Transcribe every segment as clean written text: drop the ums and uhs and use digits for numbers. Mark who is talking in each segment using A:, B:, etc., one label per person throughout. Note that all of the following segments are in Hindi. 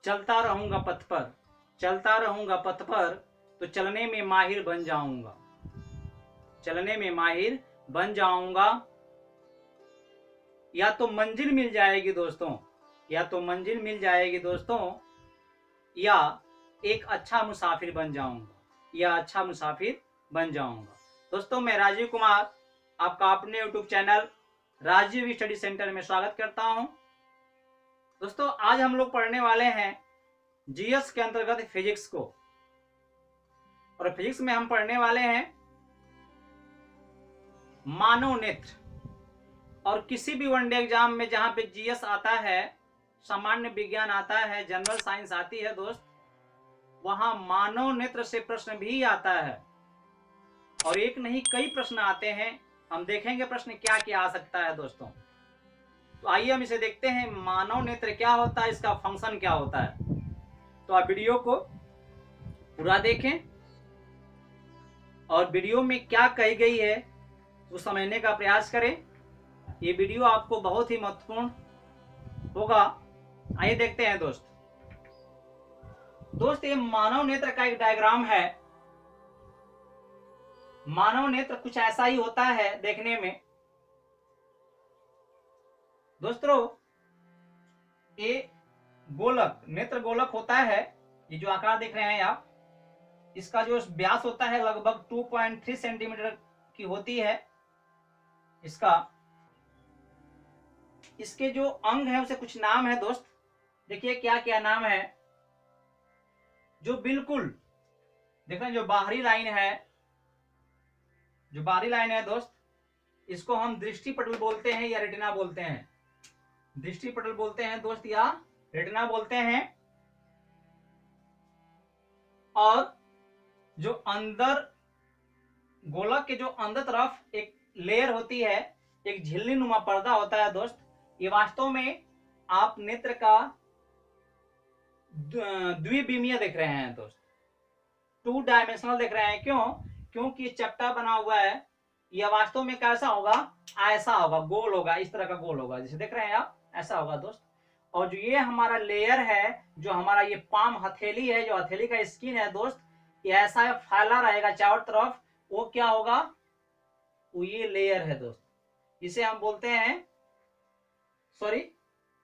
A: चलता रहूंगा पथ पर, चलता रहूंगा पथ पर, तो चलने में माहिर बन जाऊंगा, चलने में माहिर बन जाऊंगा। या तो मंजिल मिल जाएगी दोस्तों, या तो मंजिल मिल जाएगी दोस्तों, या एक अच्छा मुसाफिर बन जाऊंगा, या अच्छा मुसाफिर बन जाऊंगा। दोस्तों मैं राजीव कुमार आपका अपने YouTube channel Rajiv study centre में स्वागत करता हूं। दोस्तों आज हम लोग पढ़ने वाले हैं जीएस के अंतर्गत फिजिक्स को, और फिजिक्स में हम पढ़ने वाले हैं मानव नेत्र। और किसी भी वनडे एग्जाम में जहां पे जीएस आता है, सामान्य विज्ञान आता है, जनरल साइंस आती है दोस्त, वहां मानव नेत्र से प्रश्न भी आता है, और एक नहीं कई प्रश्न आते हैं। हम देखेंगे प्रश्न क्या क्या आ सकता है दोस्तों। तो आइए हम इसे देखते हैं, मानव नेत्र क्या होता है, इसका फंक्शन क्या होता है। तो आप वीडियो को पूरा देखें और वीडियो में क्या कही गई है वो समझने का प्रयास करें। ये वीडियो आपको बहुत ही महत्वपूर्ण होगा। आइए देखते हैं दोस्त ये मानव नेत्र का एक डायग्राम है। मानव नेत्र कुछ ऐसा ही होता है देखने में दोस्तों। ये गोलक, नेत्र गोलक होता है। ये जो आकार देख रहे हैं आप, इसका जो व्यास होता है लगभग 2.3 सेंटीमीटर की होती है। इसके जो अंग है उसे कुछ नाम है दोस्त। देखिए क्या क्या नाम है। जो बिल्कुल देख रहे हैं, जो बाहरी लाइन है, जो बाहरी लाइन है दोस्त, इसको हम दृष्टिपटल बोलते हैं या रेटिना बोलते हैं। दृष्टिपटल बोलते हैं दोस्त या रेटिना बोलते हैं। और जो अंदर गोलक के जो अंदर तरफ एक लेयर होती है, एक झिल्ली नुमा पर्दा होता है दोस्त, ये वास्तव में आप नेत्र का द्विविमीय देख रहे हैं दोस्त, 2 डायमेंशनल देख रहे हैं। क्योंकि ये चपटा बना हुआ है। यह वास्तव में कैसा होगा, ऐसा होगा, गोल होगा, इस तरह का गोल होगा, जैसे देख रहे हैं आप, ऐसा होगा दोस्त। और जो ये हमारा लेयर है, जो हमारा ये पाम हथेली है, जो हथेली का स्किन है दोस्त, ये ऐसा फैला रहेगा चारों तरफ। वो क्या होगा, वो ये लेयर है दोस्त, इसे हम बोलते हैं, सॉरी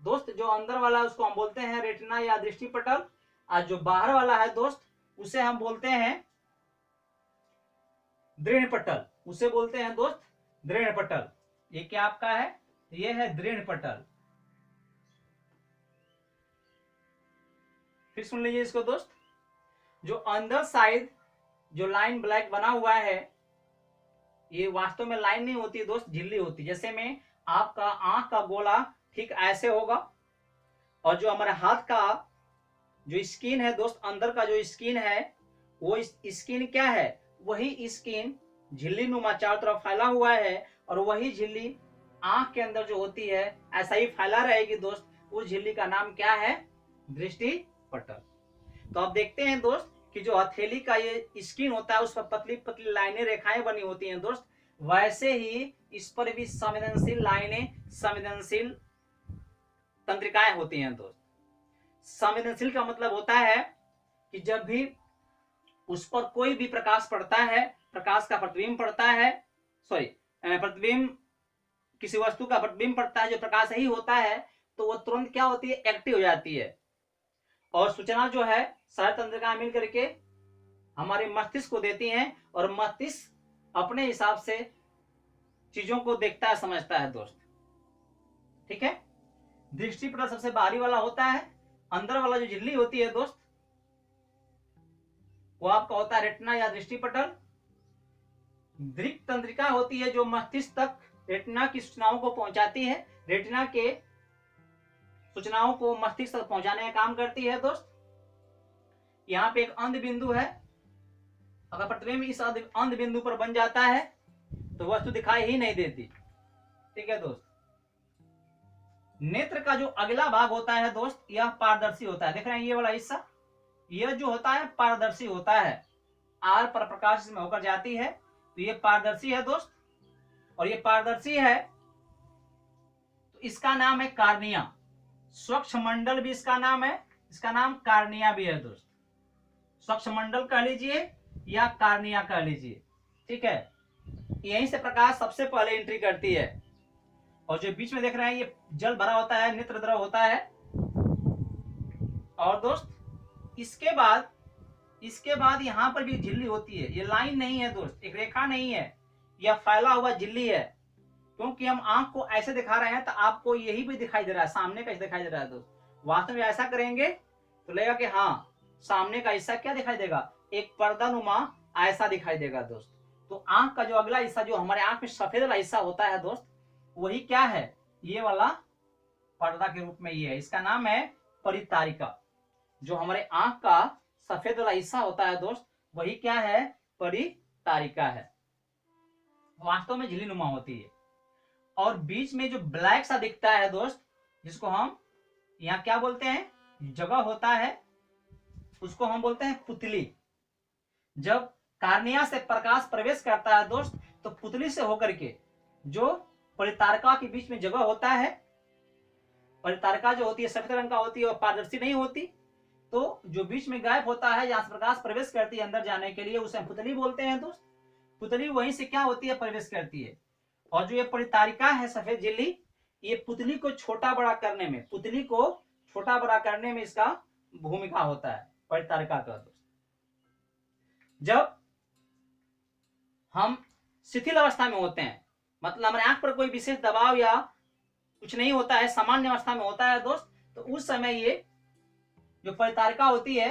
A: दोस्त, जो अंदर वाला उसको हम बोलते हैं रेटिना या दृष्टिपटल, और जो बाहर वाला है दोस्त उसे हम बोलते हैं दृढ़पटल। उसे बोलते हैं दोस्त दृढ़पटल। ये क्या आपका है, ये है दृढ़पटल। फिर सुन लीजिए इसको दोस्त। जो अंदर साइड जो लाइन ब्लैक बना हुआ है, ये वास्तव में लाइन नहीं होती दोस्त, झिल्ली होती। जैसे में आपका आंख का गोला ठीक ऐसे होगा, और जो हमारे हाथ का जो स्किन है दोस्त, अंदर का जो स्किन है, वो स्किन क्या है, वही स्किन झिल्ली नुमा चारों तरफ फैला हुआ है, और वही झिल्ली आंख के अंदर जो होती है ऐसा ही फैला रहेगी दोस्त। उस झिल्ली का नाम क्या है, दृष्टिपटल। तो आप देखते हैं दोस्त कि जो हथेली का ये स्किन होता है, उस पर पतली पतली लाइनें, रेखाएं बनी होती हैं दोस्त, वैसे ही इस पर भी संवेदनशील लाइनें, संवेदनशील तंत्रिकाएं होती हैं दोस्त। संवेदनशील का मतलब होता है कि जब भी उस पर कोई भी प्रकाश पड़ता है, प्रकाश का प्रतिबिंब पड़ता है, सॉरी प्रतिबिंब, किसी वस्तु का प्रतिबिंब पड़ता है, जो प्रकाश ही होता है, तो वो तुरंत क्या होती है, एक्टिव हो जाती है। और सूचना जो है सारी तंत्रिकाएं मिल करके हमारे मस्तिष्क को देती हैं, और मस्तिष्क अपने हिसाब से चीजों को देखता है, समझता है दोस्त। ठीक है। दृष्टिपटल सबसे बाहरी वाला होता है। अंदर वाला जो झिल्ली होती है दोस्त, वो आपका होता है रेटिना या दृष्टिपटल। दृक् तंत्रिका होती है जो मस्तिष्क तक रेटिना की सूचनाओं को पहुंचाती है, रेटिना के सूचनाओं को मस्तिष्क तक पहुंचाने का काम करती है दोस्त। यहाँ पे एक अंध बिंदु है, अगर प्रतिबिंब इस अंध बिंदु पर बन जाता है तो वस्तु दिखाई ही नहीं देती। ठीक है दोस्त। नेत्र का जो अगला भाग होता है दोस्त, यह पारदर्शी होता है। देख रहे हैं ये वाला हिस्सा, यह जो होता है पारदर्शी होता है। आर पर प्रकाश इसमें होकर जाती है, तो ये पारदर्शी है दोस्त। और ये पारदर्शी है तो इसका नाम है कार्निया। स्वच्छ मंडल भी इसका नाम है, इसका नाम कार्निया भी है दोस्त, स्वच्छमंडल कह लीजिए या कार्निया कह लीजिए, ठीक है। यहीं से प्रकाश सबसे पहले एंट्री करती है, और जो बीच में देख रहे हैं ये जल भरा होता है, नेत्र द्रव होता है। और दोस्त इसके बाद यहाँ पर भी झिल्ली होती है। ये लाइन नहीं है दोस्त, एक रेखा नहीं है, यह फैला हुआ झिल्ली है। क्योंकि हम आंख को ऐसे दिखा रहे हैं तो आपको यही भी दिखाई दे रहा है, सामने का दिखाई दे रहा है दोस्त। वास्तव में ऐसा करेंगे तो लगेगा कि हाँ, सामने का हिस्सा क्या दिखाई देगा, एक पर्दा नुमा ऐसा दिखाई देगा दोस्त। तो आंख का जो अगला हिस्सा, जो हमारे आंख में सफेद वाला हिस्सा होता है दोस्त, वही क्या है, ये वाला पर्दा के रूप में ये है। इसका नाम है परितारिका। जो हमारे आंख का सफेद वाला हिस्सा होता है दोस्त, वही क्या है, परितारिका है। वास्तव में झिल्ली नुमा होती है। और बीच में जो ब्लैक सा दिखता है दोस्त, जिसको हम यहाँ क्या बोलते हैं, जगह होता है, उसको हम बोलते हैं पुतली। जब कार्निया से प्रकाश प्रवेश करता है दोस्त, तो पुतली से होकर के जो परितारिका के बीच में जगह होता है, परितारिका जो होती है सफेद रंग का होती है और पारदर्शी नहीं होती, तो जो बीच में गैप होता है जहां से प्रकाश प्रवेश करती है अंदर जाने के लिए, उसे हम पुतली बोलते हैं दोस्त। पुतली वहीं से क्या होती है, प्रवेश करती है। और जो ये परितारिका है, सफेद झिल्ली, ये पुतली को छोटा बड़ा करने में, पुतली को छोटा बड़ा करने में इसका भूमिका होता है, परितारिका का दोस्त। जब हम शिथिल अवस्था में होते हैं, मतलब हमारे आंख पर कोई विशेष दबाव या कुछ नहीं होता है, सामान्य अवस्था में होता है दोस्त, तो उस समय ये जो परितारिका होती है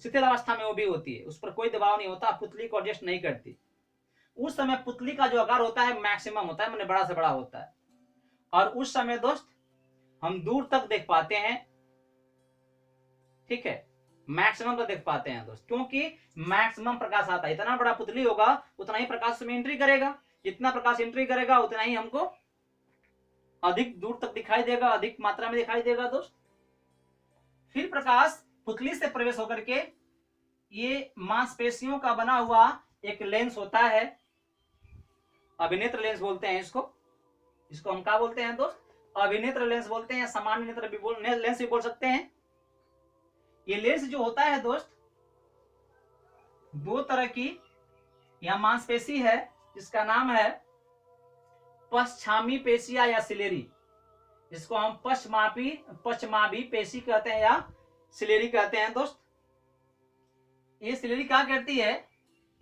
A: शिथिल अवस्था में वो भी होती है, उस पर कोई दबाव नहीं होता, पुतली को एडजस्ट नहीं करती। उस समय पुतली का जो आकार होता है मैक्सिमम होता है, मैंने बड़ा से बड़ा होता है। और उस समय दोस्त हम दूर तक देख पाते हैं, ठीक है, मैक्सिमम तक देख पाते हैं दोस्त, क्योंकि मैक्सिमम प्रकाश आता है। इतना बड़ा पुतली होगा उतना ही प्रकाश उसमें एंट्री करेगा, जितना प्रकाश एंट्री करेगा उतना ही हमको अधिक दूर तक दिखाई देगा, अधिक मात्रा में दिखाई देगा दोस्त। फिर प्रकाश पुतली से प्रवेश होकर के ये मांसपेशियों का बना हुआ एक लेंस होता है, अभिनेत्र लेंस बोलते हैं इसको हम क्या बोलते हैं दोस्त, अभिनेत्र लेंस बोलते हैं, सामान्य नेत्र भी लेंस भी बोल सकते हैं। ये लेंस जो होता है दोस्त, दो तरह की यहां मांसपेशी है, जिसका नाम है पश्चामी पेशिया या सिलेरी, जिसको हम पश्चमाभी पेशी कहते हैं या सिलेरी कहते हैं दोस्त। ये सिलेरी क्या करती है,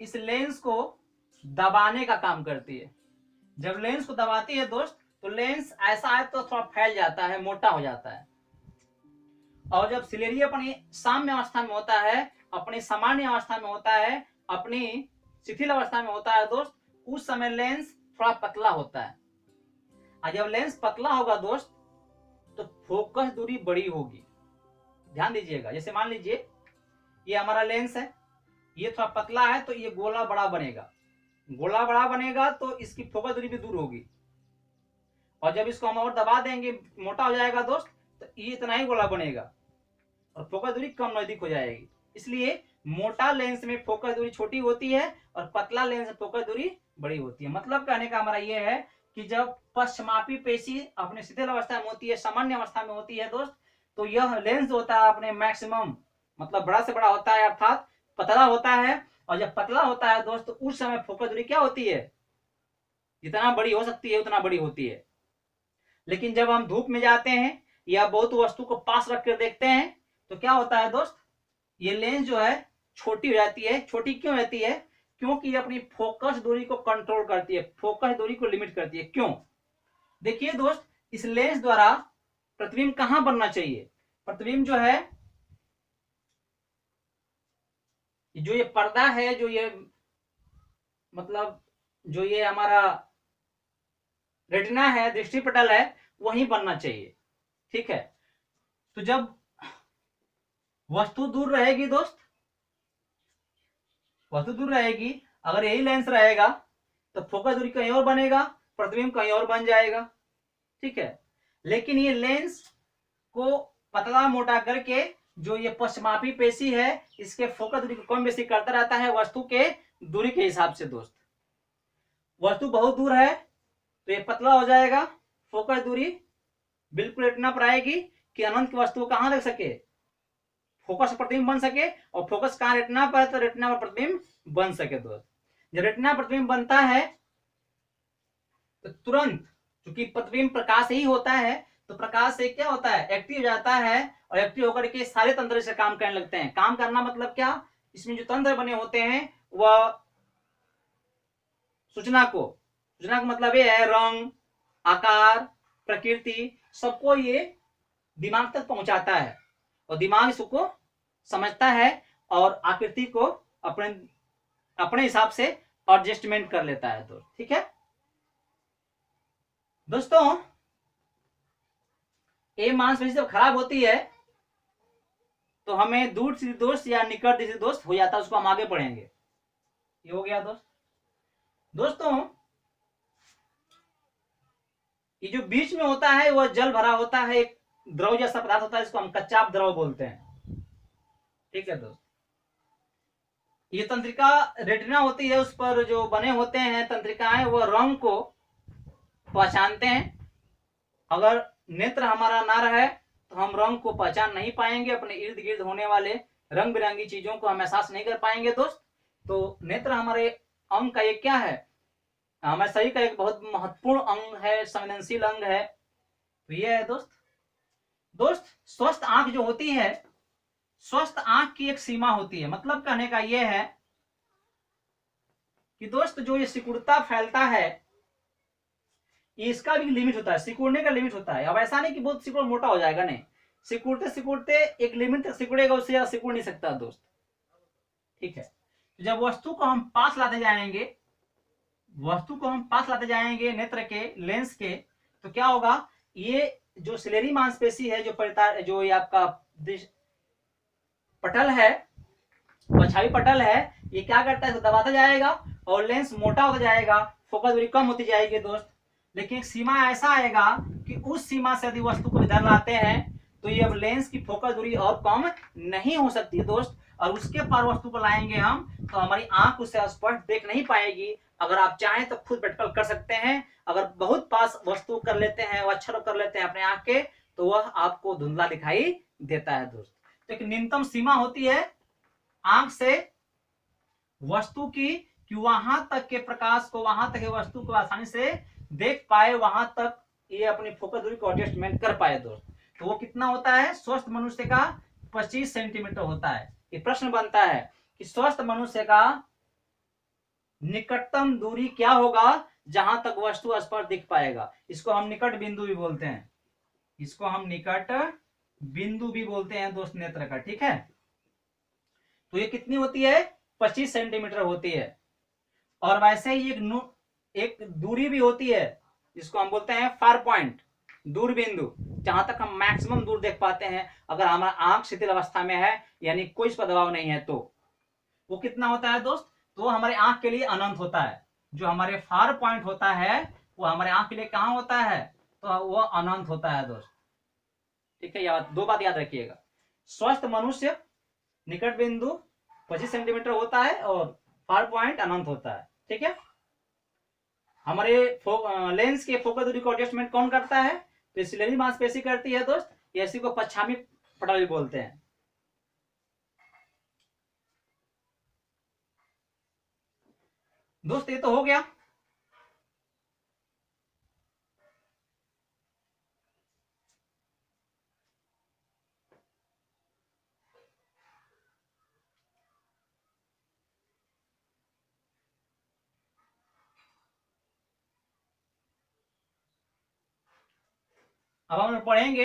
A: इस लेंस को दबाने का काम करती है। जब लेंस को दबाती है दोस्त, तो लेंस ऐसा है तो थोड़ा फैल जाता है, मोटा हो जाता है। और जब सिलेरी अपनी साम्य अवस्था में होता है, अपनी सामान्य अवस्था में होता है, अपनी शिथिल अवस्था में होता है दोस्त, उस समय लेंस थोड़ा पतला होता है। और जब लेंस पतला होगा दोस्त, तो फोकस दूरी बड़ी होगी। ध्यान दीजिएगा, जैसे मान लीजिए ये हमारा लेंस है, ये थोड़ा पतला है तो ये गोला बड़ा बनेगा, गोला बड़ा बनेगा तो इसकी फोकस दूरी भी दूर होगी। और जब इसको हम और दबा देंगे, मोटा हो जाएगा दोस्त, तो ये इतना ही गोला बनेगा और फोकस दूरी कम नजदीक हो जाएगी। इसलिए मोटा लेंस में फोकस दूरी छोटी होती है और पतला लेंस में फोकस दूरी बड़ी होती है। मतलब कहने का हमारा ये है कि जब पश्चमापी पेशी अपने शिथिल अवस्था में होती है, सामान्य अवस्था में होती है दोस्त, तो यह लेंस होता है अपने मैक्सिमम, मतलब बड़ा से बड़ा होता है, अर्थात पतला होता है। और जब पतला होता है दोस्त, तो उस समय फोकस दूरी क्या होती है, जितना बड़ी हो सकती है उतना बड़ी होती है। लेकिन जब हम धूप में जाते हैं या बहुत वस्तु को पास रख कर देखते हैं, तो क्या होता है दोस्त, ये लेंस जो है छोटी हो जाती है। छोटी क्यों रहती है, क्योंकि ये अपनी फोकस दूरी को कंट्रोल करती है, फोकस दूरी को लिमिट करती है। क्यों, देखिए दोस्त, इस लेंस द्वारा प्रतिबिंब कहां बनना चाहिए, प्रतिबिंब जो है, जो ये पर्दा है, जो ये मतलब जो ये हमारा रेटिना है, दृष्टिपटल है, वहीं बनना चाहिए, ठीक है। तो जब वस्तु दूर रहेगी दोस्त, वस्तु दूर रहेगी, अगर यही लेंस रहेगा तो फोकस दूरी कहीं और बनेगा, प्रतिबिंब कहीं और बन जाएगा, ठीक है। लेकिन ये लेंस को पतला मोटा करके जो ये पश्चमापी पेशी है, इसके फोकस दूरी को कम बेसी करता रहता है वस्तु के दूरी के हिसाब से दोस्त। वस्तु बहुत दूर है तो ये पतला हो जाएगा, फोकस दूरी बिल्कुल रेटिना पर आएगी कि अनंत की वस्तु कहां रख सके, फोकस प्रतिबिंब बन सके, और फोकस कहाँ, रेटिना पर, तो रेटिना पर प्रतिबिंब बन सके दोस्त। जब रेटिना प्रतिबिंब बनता है तो तुरंत, क्योंकि प्रतिबिंब प्रकाश ही होता है, तो प्रकाश से क्या होता है, एक्टिव हो जाता है, और एक्टिव होकर के सारे तंत्र से काम करने लगते हैं। काम करना मतलब क्या, इसमें जो तंत्र बने होते हैं वह सूचना का मतलब ये है, रंग, आकार, प्रकृति, सबको ये दिमाग तक पहुंचाता है, और दिमाग इसको समझता है और आकृति को अपने अपने हिसाब से एडजस्टमेंट कर लेता है। तो ठीक है दोस्तों, ये मांसपेशी जब खराब होती है तो हमें दूर से दोस्त या निकट से दोस्त हो जाता है, उसको हम आगे पढ़ेंगे। ये हो गया दोस्तों, ये जो बीच में होता है वह जल भरा होता है, एक द्रव जैसा पदार्थ होता है, इसको हम कच्चा द्रव बोलते हैं। ठीक है दोस्त, ये तंत्रिका रेटिना होती है, उस पर जो बने होते हैं तंत्रिकाएं, वह रंग को पहचानते हैं। अगर नेत्र हमारा ना रहे तो हम रंग को पहचान नहीं पाएंगे, अपने इर्द गिर्द होने वाले रंग बिरंगी चीजों को हम एहसास नहीं कर पाएंगे दोस्त। तो नेत्र हमारे अंग का एक क्या है, हमारे शरीर का एक बहुत महत्वपूर्ण अंग है, संवेदनशील अंग है। तो ये है दोस्त, स्वस्थ आंख जो होती है, स्वस्थ आंख की एक सीमा होती है। मतलब कहने का यह है कि दोस्त जो ये सिकुड़ता फैलता है, इसका भी लिमिट होता है, सिकुड़ने का लिमिट होता है। अब ऐसा नहीं कि बहुत सिकुड़ मोटा हो जाएगा, नहीं, सिकुड़ते सिकुड़ते एक लिमिट तक सिकुड़ेगा, उससे ज्यादा सिकुड़ नहीं सकता दोस्त। ठीक है, तो जब वस्तु को हम पास लाते जाएंगे, वस्तु को हम पास लाते जाएंगे नेत्र के, लेंस के, तो क्या होगा, ये जो सिलेरी मांसपेशी है, जो ये आपका पटल है, पछाई पटल है, ये क्या करता है, इसको दबाता जाएगा और लेंस मोटा होता जाएगा, फोकस दूरी कम होती जाएगी दोस्त। लेकिन एक सीमा ऐसा आएगा कि उस सीमा से यदि वस्तु को इधर लाते हैं तो ये अब लेंस की फोकस दूरी और कम नहीं हो सकती दोस्त, और उसके पार वस्तु को लाएंगे हम तो हमारी आंख उसे स्पष्ट देख नहीं पाएगी। अगर आप चाहें तो खुद प्रैक्टिकल कर सकते हैं, अगर बहुत पास वस्तु कर लेते हैं, अक्षर कर लेते हैं अपने आंख के, तो वह आपको धुंधला दिखाई देता है दोस्त। तो एक न्यूनतम सीमा होती है आंख से वस्तु की, कि वहां तक के प्रकाश को, वहां तक के वस्तु को आसानी से देख पाए, वहां तक ये अपनी फोकस दूरी को एडजस्टमेंट कर पाए दोस्त। तो वो कितना होता है, स्वस्थ मनुष्य का 25 सेंटीमीटर होता है। ये प्रश्न बनता है कि स्वस्थ मनुष्य का निकटतम दूरी क्या होगा जहां तक वस्तु स्पर्श दिख पाएगा। इसको हम निकट बिंदु भी बोलते हैं, इसको हम निकट बिंदु भी बोलते हैं दोस्त नेत्र का। ठीक है, तो ये कितनी होती है, 25 सेंटीमीटर होती है। और वैसे ही एक दूरी भी होती है जिसको हम बोलते हैं फार पॉइंट, दूर बिंदु, जहां तक हम मैक्सिमम दूर देख पाते हैं अगर हमारा आंख शिथिल अवस्था में है, यानी कोई इस पर दबाव नहीं है। तो वो कितना होता है दोस्त, तो हमारे आंख के लिए अनंत होता है। जो हमारे फार पॉइंट होता है वो हमारे आंख के लिए कहां होता है, तो वो अनंत होता है दोस्त। ठीक है, दो बात याद रखिएगा, स्वस्थ मनुष्य निकट बिंदु 25 सेंटीमीटर होता है और फार पॉइंट अनंत होता है। ठीक है, हमारे लेंस के फोकस दूरी को एडजस्टमेंट कौन करता है, तो सिलेरी मांसपेशी करती है दोस्त। इसी को पछामी पटल भी बोलते हैं। दोस्त ये तो हो गया। अब हम पढ़ेंगे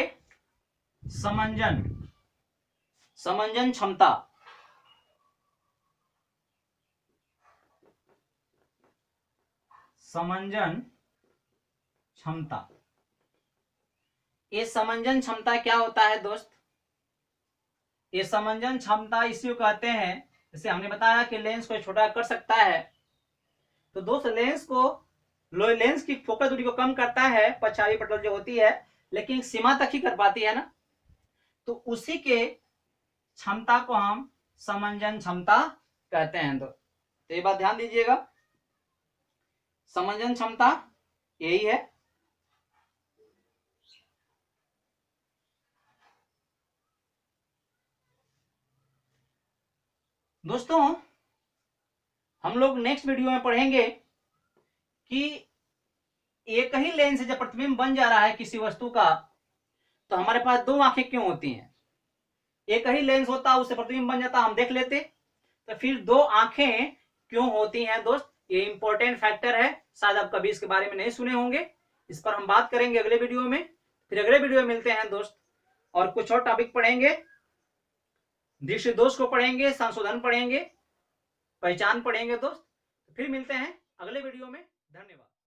A: समंजन, समंजन क्षमता। समंजन क्षमता, ये समंजन क्षमता क्या होता है दोस्त, ये समंजन क्षमता इसी को कहते हैं, जैसे हमने बताया कि लेंस को छोटा कर सकता है, तो दोस्त लेंस की फोकस दूरी को कम करता है पछाई पटल जो होती है, लेकिन सीमा तक ही कर पाती है ना, तो उसी के क्षमता को हम समंजन क्षमता कहते हैं। तो ये बात ध्यान दीजिएगा, समंजन क्षमता यही है। दोस्तों हम लोग नेक्स्ट वीडियो में पढ़ेंगे कि एक ही लेंस से जब प्रतिबिंब बन जा रहा है किसी वस्तु का, तो हमारे पास दो आंखें क्यों होती हैं? एक ही लेंस होता, उससे प्रतिबिंब बन जाता, हम देख लेते। तो फिर दो आंखें क्यों होती हैं दोस्त? ये इंपॉर्टेंट फैक्टर है, शायद आप कभी इसके बारे में नहीं सुने होंगे। इस पर हम बात करेंगे अगले वीडियो में। फिर अगले वीडियो में मिलते हैं दोस्त, और कुछ और टॉपिक पढ़ेंगे। दृष्टि दोष को पढ़ेंगे, संशोधन पढ़ेंगे, पहचान पढ़ेंगे दोस्त। फिर मिलते हैं अगले वीडियो में। धन्यवाद।